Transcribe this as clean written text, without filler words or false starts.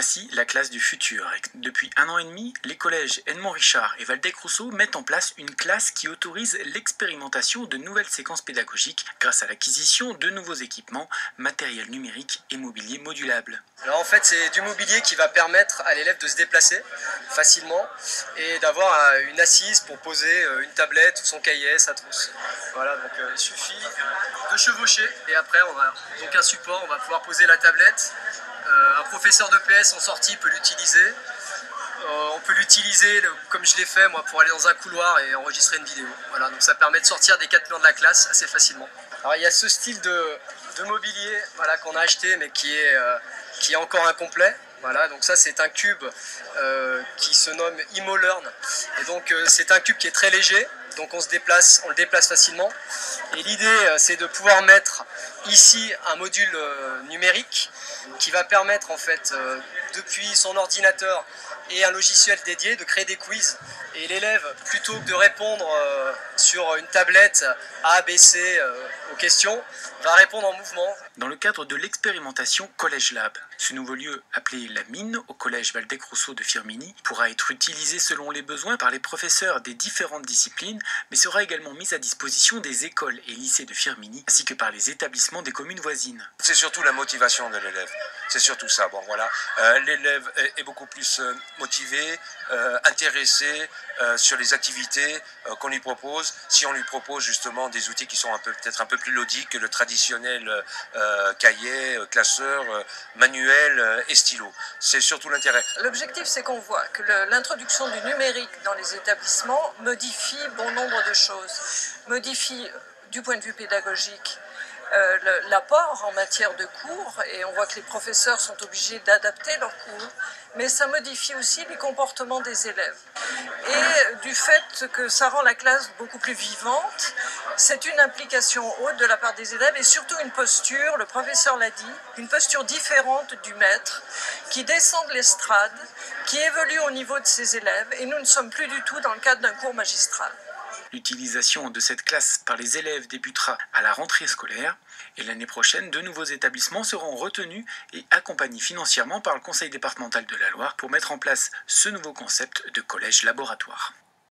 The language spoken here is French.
Voici la classe du futur. Depuis 1 an et demi, les collèges Edmond Richard et Waldeck-Rousseau mettent en place une classe qui autorise l'expérimentation de nouvelles séquences pédagogiques grâce à l'acquisition de nouveaux équipements, matériel numérique et mobilier modulable. Alors en fait, c'est du mobilier qui va permettre à l'élève de se déplacer facilement et d'avoir une assise pour poser une tablette ou son cahier, sa trousse. Voilà, donc il suffit de chevaucher et après on a donc un support, on va pouvoir poser la tablette. Un professeur de PS en sortie peut l'utiliser. On peut l'utiliser comme je l'ai fait moi pour aller dans un couloir et enregistrer une vidéo. Voilà, donc ça permet de sortir des 4 murs de la classe assez facilement. Alors il y a ce style de mobilier voilà, qu'on a acheté mais qui est encore incomplet. Voilà, donc ça c'est un cube qui se nomme ImoLearn. Et donc c'est un cube qui est très léger, donc on le déplace facilement. Et l'idée c'est de pouvoir mettre ici un module numérique qui va permettre en fait depuis son ordinateur et un logiciel dédié de créer des quiz. Et l'élève, plutôt que de répondre sur une tablette A, B, C aux questions, va répondre en mouvement. Dans le cadre de l'expérimentation Collège Lab, ce nouveau lieu appelé la mine au collège Waldeck-Rousseau de Firminy pourra être utilisé selon les besoins par les professeurs des différentes disciplines, mais sera également mis à disposition des écoles et lycées de Firminy ainsi que par les établissements des communes voisines. C'est surtout la motivation de l'élève, c'est surtout ça. Bon voilà, l'élève est beaucoup plus motivé, intéressé sur les activités qu'on lui propose. Si on lui propose justement des outils qui sont peut-être un peu plus ludiques que le traditionnel cahier, classeur, manuel et stylo. C'est surtout l'intérêt. L'objectif, c'est qu'on voit que l'introduction du numérique dans les établissements modifie bon nombre de choses. Modifie du point de vue pédagogique l'apport en matière de cours, et on voit que les professeurs sont obligés d'adapter leurs cours, mais ça modifie aussi les comportements des élèves. Et du fait que ça rend la classe beaucoup plus vivante, c'est une implication haute de la part des élèves et surtout une posture, le professeur l'a dit, une posture différente du maître qui descend de l'estrade, qui évolue au niveau de ses élèves, et nous ne sommes plus du tout dans le cadre d'un cours magistral. L'utilisation de cette classe par les élèves débutera à la rentrée scolaire et l'année prochaine, de nouveaux établissements seront retenus et accompagnés financièrement par le Conseil départemental de la Loire pour mettre en place ce nouveau concept de collège laboratoire.